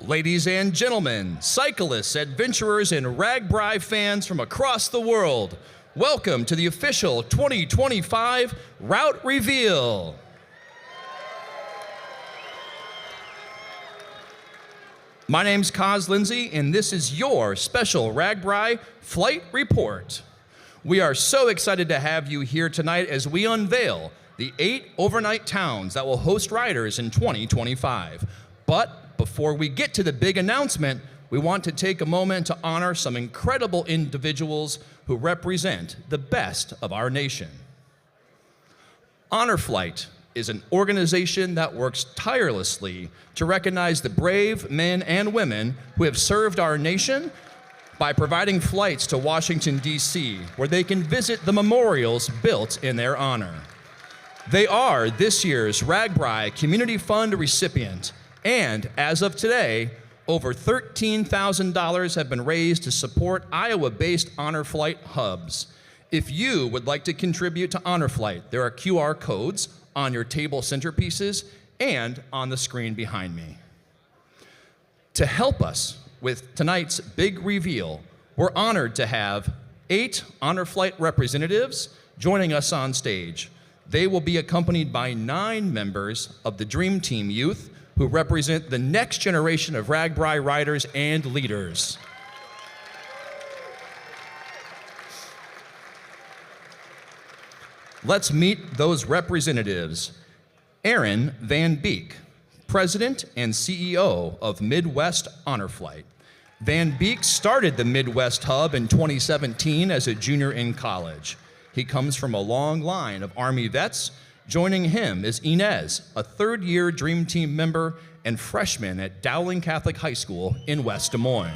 Ladies and gentlemen, cyclists, adventurers, and RAGBRAI fans from across the world, welcome to the official 2025 Route Reveal. My name's Coz Lindsay, and this is your special RAGBRAI Flight Report. We are so excited to have you here tonight as we unveil the 8 overnight towns that will host riders in 2025. But before we get to the big announcement, we want to take a moment to honor some incredible individuals who represent the best of our nation. Honor Flight is an organization that works tirelessly to recognize the brave men and women who have served our nation by providing flights to Washington, D.C., where they can visit the memorials built in their honor. They are this year's RAGBRAI Community Fund recipient, and as of today, over $13,000 have been raised to support Iowa-based Honor Flight hubs. If you would like to contribute to Honor Flight, there are QR codes on your table centerpieces and on the screen behind me. To help us with tonight's big reveal, we're honored to have 8 Honor Flight representatives joining us on stage. They will be accompanied by 9 members of the Dream Team Youth who represent the next generation of RAGBRAI riders and leaders. Let's meet those representatives. Aaron Van Beek, President and CEO of Midwest Honor Flight. Van Beek started the Midwest Hub in 2017 as a junior in college. He comes from a long line of Army vets. Joining him is Inez, a third-year Dream Team member and freshman at Dowling Catholic High School in West Des Moines.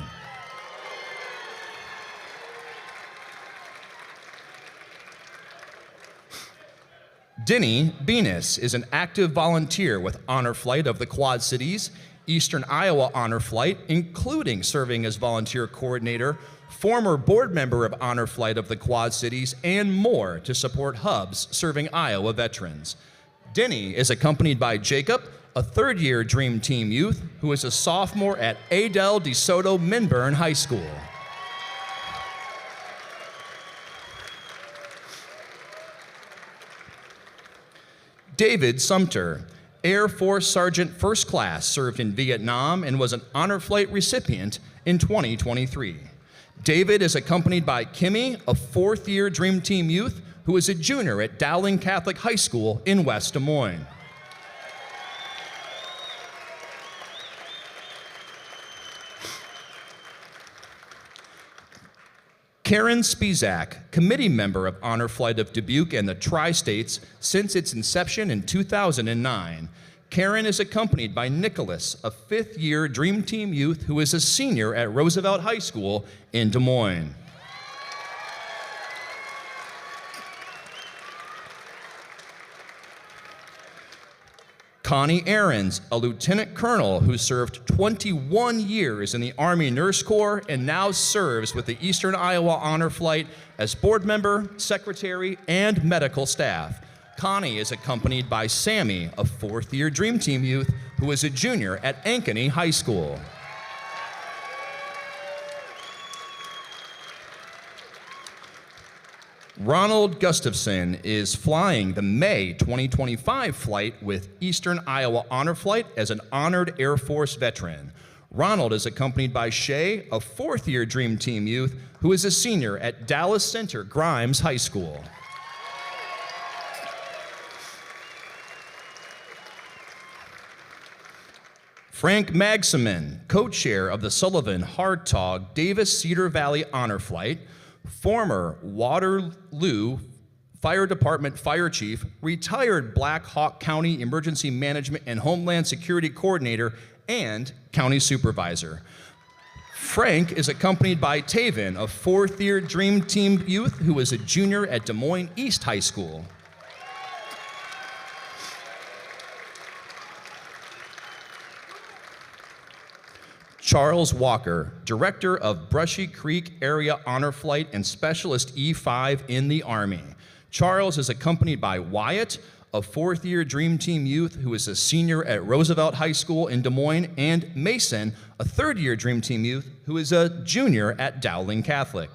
Denny Benes is an active volunteer with Honor Flight of the Quad Cities, Eastern Iowa Honor Flight, including serving as volunteer coordinator, former board member of Honor Flight of the Quad Cities, and more to support hubs serving Iowa veterans. Denny is accompanied by Jacob, a third-year Dream Team youth who is a sophomore at Adel DeSoto Minburn High School. David Sumter, Air Force Sergeant First Class, served in Vietnam and was an Honor Flight recipient in 2023. David is accompanied by Kimmy, a fourth-year Dream Team youth who is a junior at Dowling Catholic High School in West Des Moines. Karen Spizak, committee member of Honor Flight of Dubuque and the Tri-States since its inception in 2009. Karen is accompanied by Nicholas, a fifth-year Dream Team youth who is a senior at Roosevelt High School in Des Moines. Connie Ahrens, a lieutenant colonel who served 21 years in the Army Nurse Corps and now serves with the Eastern Iowa Honor Flight as board member, secretary, and medical staff. Connie is accompanied by Sammy, a fourth-year Dream Team youth who is a junior at Ankeny High School. Ronald Gustafson is flying the May 2025 flight with Eastern Iowa Honor Flight as an honored Air Force veteran. Ronald is accompanied by Shay, a fourth-year Dream Team youth who is a senior at Dallas Center Grimes High School. Frank Magsamen, co-chair of the Sullivan Hardtog Davis Cedar Valley Honor Flight, former Waterloo Fire Department Fire Chief, retired Black Hawk County Emergency Management and Homeland Security Coordinator, and County Supervisor. Frank is accompanied by Taven, a fourth-year Dream Team youth who is a junior at Des Moines East High School. Charles Walker, Director of Brushy Creek Area Honor Flight and Specialist E5 in the Army. Charles is accompanied by Wyatt, a fourth-year Dream Team youth who is a senior at Roosevelt High School in Des Moines, and Mason, a third-year Dream Team youth who is a junior at Dowling Catholic.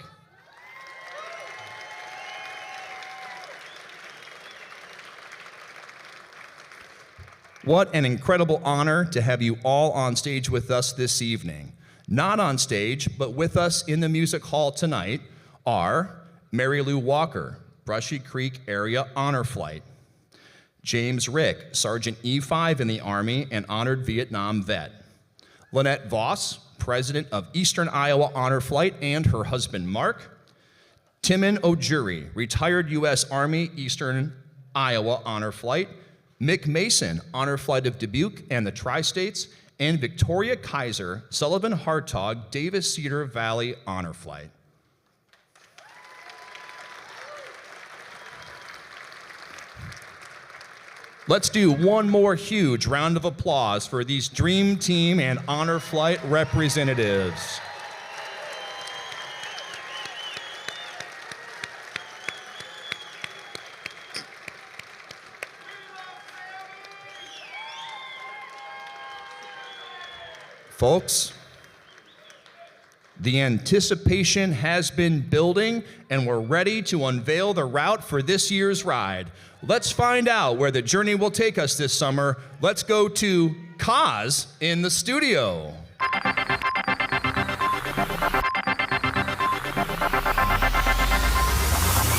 What an incredible honor to have you all on stage with us this evening. Not on stage, but with us in the music hall tonight are Mary Lou Walker, Brushy Creek Area Honor Flight; James Rick, Sergeant E5 in the Army and honored Vietnam vet; Lynette Voss, President of Eastern Iowa Honor Flight, and her husband Mark; Timon Ojuri, retired U.S. Army Eastern Iowa Honor Flight; Mick Mason, Honor Flight of Dubuque and the Tri-States; and Victoria Kaiser, Sullivan Hartog, Davis Cedar Valley Honor Flight. Let's do one more huge round of applause for these Dream Team and Honor Flight representatives. Folks, the anticipation has been building, and we're ready to unveil the route for this year's ride. Let's find out where the journey will take us this summer. Let's go to Coz in the studio.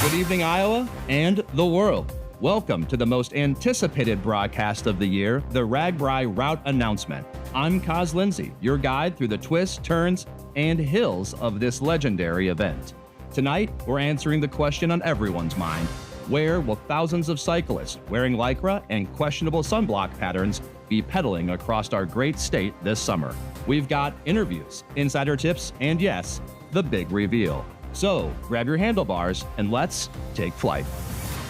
Good evening, Iowa and the world. Welcome to the most anticipated broadcast of the year, the RAGBRAI Route Announcement. I'm Coz Lindsay, your guide through the twists, turns, and hills of this legendary event. Tonight, we're answering the question on everyone's mind: where will thousands of cyclists wearing Lycra and questionable sunblock patterns be pedaling across our great state this summer? We've got interviews, insider tips, and yes, the big reveal. So grab your handlebars and let's take flight.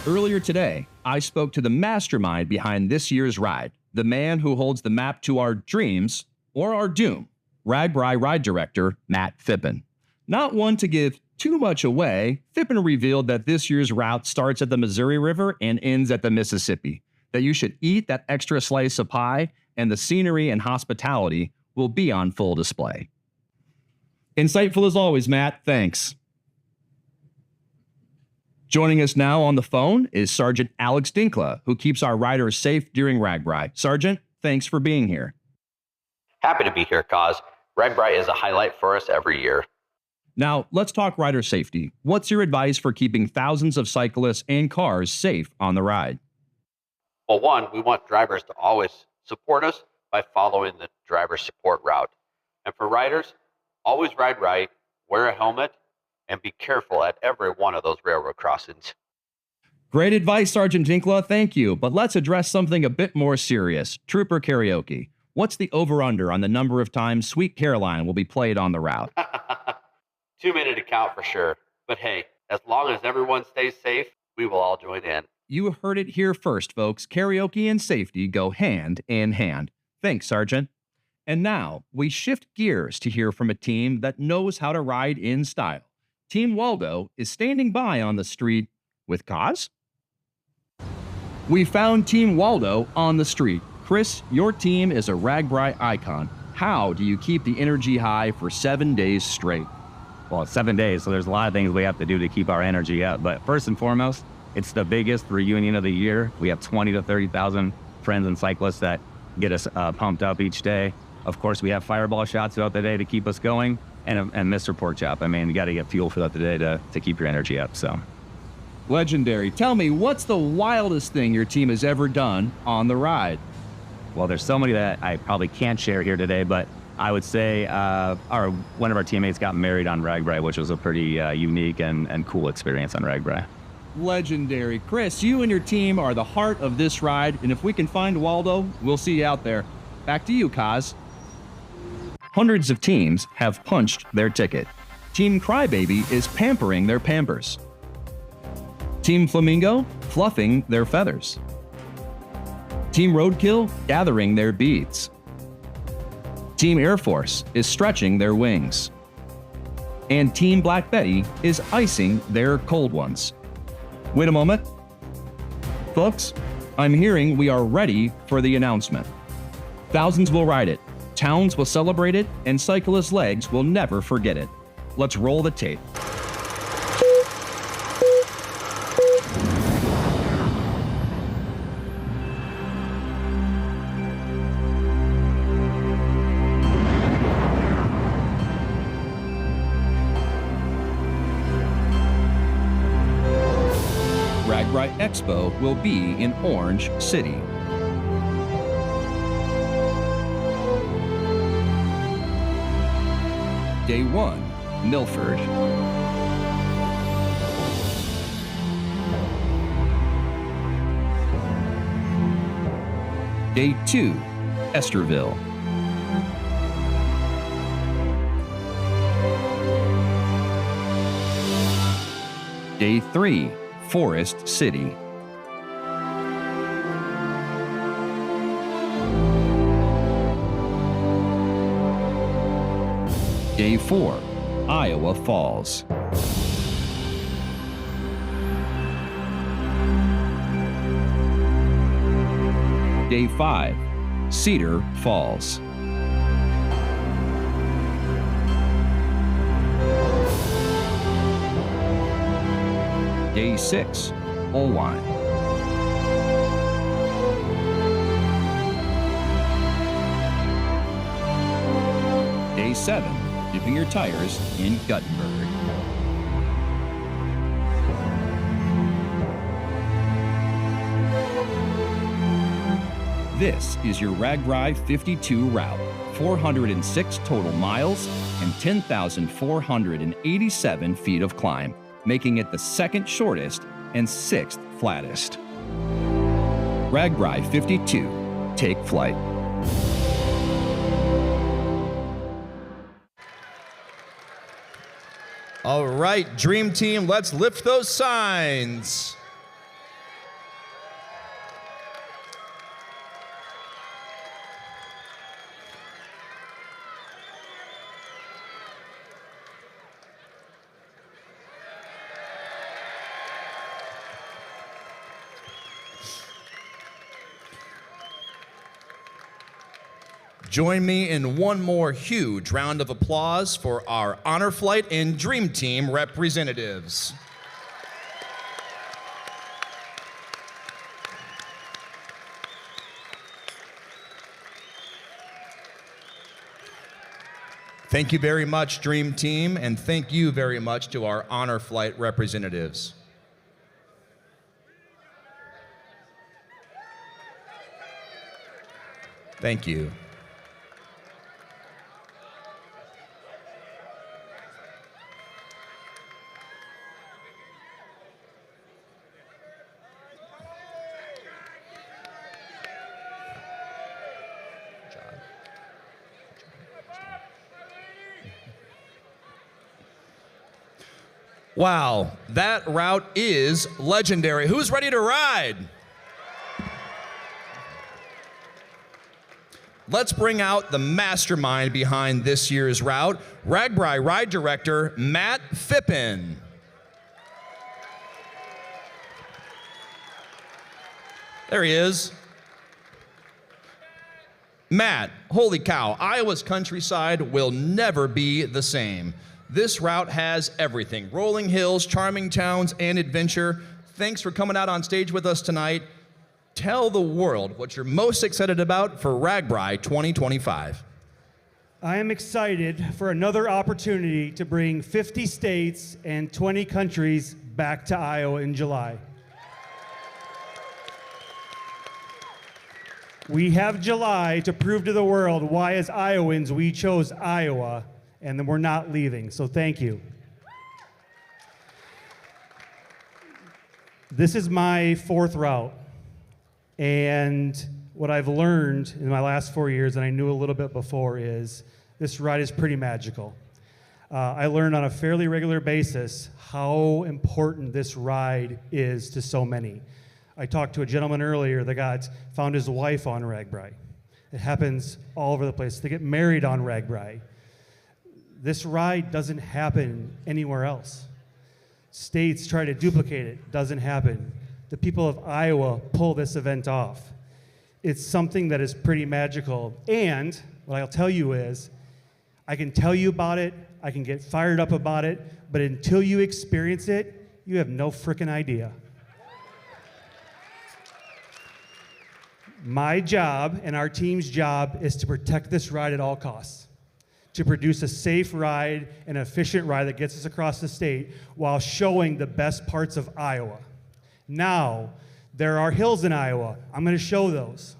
Earlier today, I spoke to the mastermind behind this year's ride, the man who holds the map to our dreams or our doom, RAGBRAI Ride Director Matt Phippen. Not one to give too much away, Phippen revealed that this year's route starts at the Missouri River and ends at the Mississippi, that you should eat that extra slice of pie, and the scenery and hospitality will be on full display. Insightful as always, Matt. Thanks. Joining us now on the phone is Sergeant Alex Dinkla, who keeps our riders safe during RAGBRAI. Sergeant, thanks for being here. Happy to be here, Coz. RAGBRAI is a highlight for us every year. Now, let's talk rider safety. What's your advice for keeping thousands of cyclists and cars safe on the ride? Well, one, we want drivers to always support us by following the driver support route. And for riders, always ride right, wear a helmet, and be careful at every one of those railroad crossings. Great advice, Sergeant Dinkla. Thank you. But let's address something a bit more serious. Trooper karaoke. What's the over-under on the number of times Sweet Caroline will be played on the route? Too many to count for sure. But hey, as long as everyone stays safe, we will all join in. You heard it here first, folks. Karaoke and safety go hand in hand. Thanks, Sergeant. And now, we shift gears to hear from a team that knows how to ride in style. Team Waldo is standing by on the street with Coz. We found Team Waldo on the street. Chris, your team is a RAGBRAI icon. How do you keep the energy high for 7 days straight? Well, it's 7 days, so there's a lot of things we have to do to keep our energy up. But first and foremost, it's the biggest reunion of the year. We have 20 to 30,000 friends and cyclists that get us pumped up each day. Of course, we have fireball shots throughout the day to keep us going, and Mr. Pork Chop. I mean, you got to get fuel throughout the day to keep your energy up. So, legendary. Tell me, what's the wildest thing your team has ever done on the ride? Well, there's so many that I probably can't share here today, but I would say one of our teammates got married on RAGBRAI, which was a pretty unique and cool experience on RAGBRAI. Legendary. Chris, you and your team are the heart of this ride, and if we can find Waldo, we'll see you out there. Back to you, Coz. Hundreds of teams have punched their ticket. Team Crybaby is pampering their pampers. Team Flamingo fluffing their feathers. Team Roadkill gathering their beads. Team Air Force is stretching their wings. And Team Black Betty is icing their cold ones. Wait a moment. Folks, I'm hearing we are ready for the announcement. Thousands will ride it, towns will celebrate it, and cyclists' legs will never forget it. Let's roll the tape. RAGBRAI Expo will be in Orange City. Day 1, Milford. Day 2, Estherville. Day 3, Forest City. Day 4, Iowa Falls. Day 5, Cedar Falls. Day 6, Oelwein. Day 7, dipping your tires in Guttenberg. This is your RAGBRAI 52 route, 406 total miles and 10,487 feet of climb, making it the second shortest and sixth flattest. RAGBRAI 52, take flight. All right, Dream Team, let's lift those signs. Join me in one more huge round of applause for our Honor Flight and Dream Team representatives. Thank you very much, Dream Team, and thank you very much to our Honor Flight representatives. Thank you. Wow, that route is legendary. Who's ready to ride? Let's bring out the mastermind behind this year's route, RAGBRAI Ride Director Matt Phippen. There he is. Matt, holy cow, Iowa's countryside will never be the same. This route has everything: rolling hills, charming towns, and adventure. Thanks for coming out on stage with us tonight. Tell the world what you're most excited about for RAGBRAI 2025. I am excited for another opportunity to bring 50 states and 20 countries back to Iowa in July. We have July to prove to the world why, as Iowans, we chose Iowa, and then we're not leaving, so thank you. This is my fourth route, and what I've learned in my last 4 years, and I knew a little bit before, is this ride is pretty magical. I learned on a fairly regular basis how important this ride is to so many. I talked to a gentleman earlier that found his wife on RAGBRAI. It happens all over the place. They get married on RAGBRAI. This ride doesn't happen anywhere else. States try to duplicate it, doesn't happen. the people of Iowa pull this event off. It's something that is pretty magical. And what I'll tell you is, I can tell you about it, I can get fired up about it, but until you experience it, you have no frickin' idea. My job and our team's job is to protect this ride at all costs, to produce a safe ride, an efficient ride that gets us across the state while showing the best parts of Iowa. Now, there are hills in Iowa. I'm going to show those.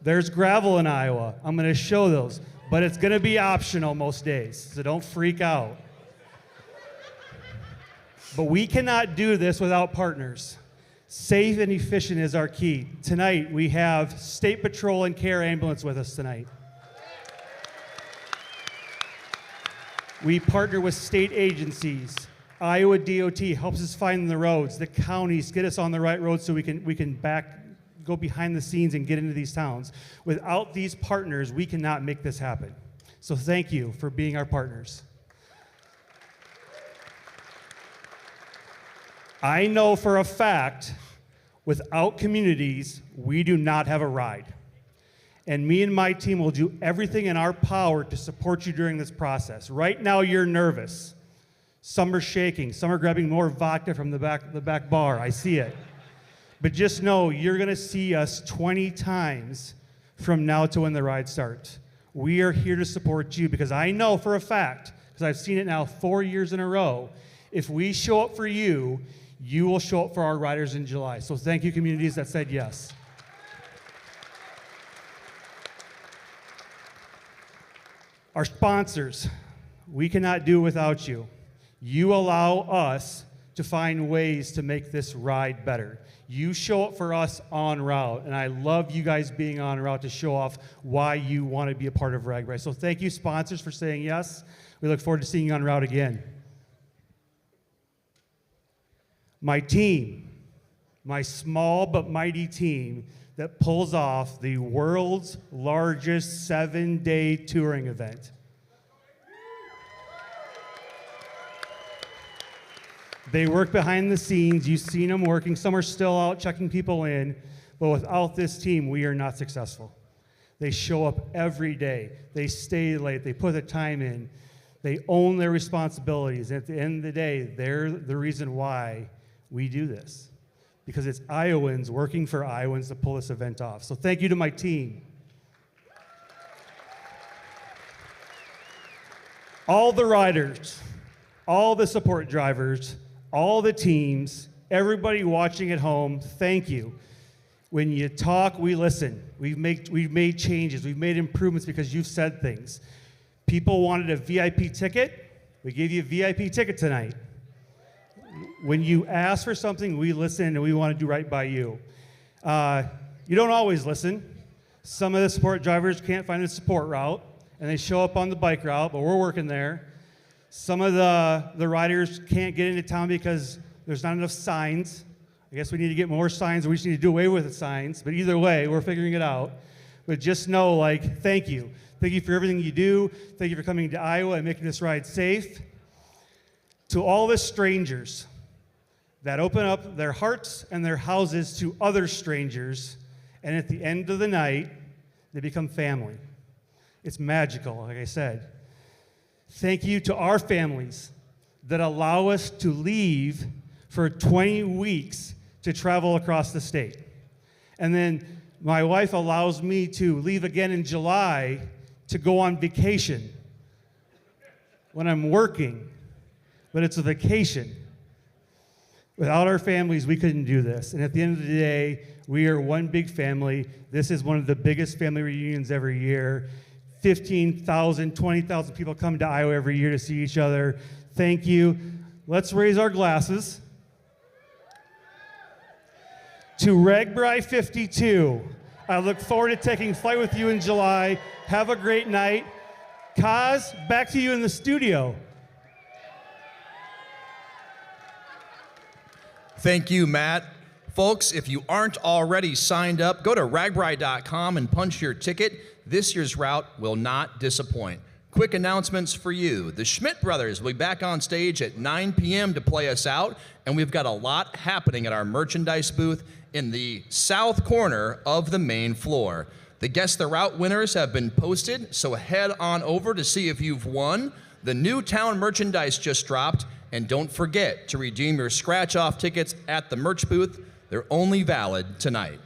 There's gravel in Iowa. I'm going to show those. But it's going to be optional most days, so don't freak out. But we cannot do this without partners. Safe and efficient is our key. Tonight, we have State Patrol and Care Ambulance with us tonight. We partner with state agencies. Iowa DOT helps us find the roads. The counties get us on the right road so we can go behind the scenes and get into these towns. Without these partners, we cannot make this happen. So thank you for being our partners. I know for a fact, without communities, we do not have a ride. And me and my team will do everything in our power to support you during this process. Right now, you're nervous. Some are shaking. Some are grabbing more vodka from the back bar. I see it. But just know, you're going to see us 20 times from now to when the ride starts. We are here to support you because I know for a fact, because I've seen it now 4 years in a row, if we show up for you, you will show up for our riders in July. So thank you, communities that said yes. Our sponsors, we cannot do without you. You allow us to find ways to make this ride better. You show up for us en route, and I love you guys being en route to show off why you want to be a part of RAGBRAI. So thank you, sponsors, for saying yes. We look forward to seeing you en route again. My team, my small but mighty team that pulls off the world's largest 7-day touring event. They work behind the scenes. You've seen them working. Some are still out checking people in. But without this team, we are not successful. They show up every day. They stay late. They put the time in. They own their responsibilities. And at the end of the day, they're the reason why we do this. Because it's Iowans working for Iowans to pull this event off. So thank you to my team. All the riders, all the support drivers, all the teams, everybody watching at home, thank you. When you talk, we listen. We've made changes. We've made improvements because you've said things. People wanted a VIP ticket. We gave you a VIP ticket tonight. When you ask for something, we listen and we want to do right by you. You don't always listen. Some of the support drivers can't find the support route and they show up on the bike route, but we're working there. Some of the riders can't get into town because there's not enough signs. I guess we need to get more signs, or we just need to do away with the signs. But either way, we're figuring it out. But just know, like, thank you. Thank you for everything you do. Thank you for coming to Iowa and making this ride safe. To all the strangers that open up their hearts and their houses to other strangers, and at the end of the night, they become family. It's magical, like I said. Thank you to our families that allow us to leave for 20 weeks to travel across the state. And then my wife allows me to leave again in July to go on vacation when I'm working, but it's a vacation. Without our families, we couldn't do this. And at the end of the day, we are one big family. This is one of the biggest family reunions every year. 15,000, 20,000 people come to Iowa every year to see each other. Thank you. Let's raise our glasses to RAGBRAI 52. I look forward to taking flight with you in July. Have a great night. Coz, back to you in the studio. Thank you, Matt. Folks, if you aren't already signed up, go to ragbrai.com and punch your ticket. This year's route will not disappoint. quick announcements for you. The Schmidt brothers will be back on stage at 9 p.m. to play us out, and we've got a lot happening at our merchandise booth in the south corner of the main floor. The Guess the Route winners have been posted, so head on over to see if you've won. The new town merchandise just dropped, and don't forget to redeem your scratch-off tickets at the merch booth. They're only valid tonight.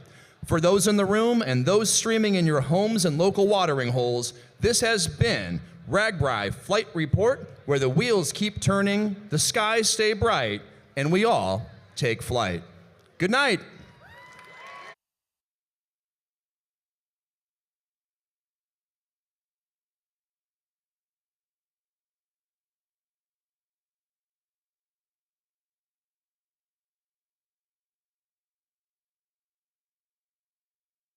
For those in the room and those streaming in your homes and local watering holes, this has been RAGBRAI Flight Report, where the wheels keep turning, the skies stay bright, and we all take flight. Good night.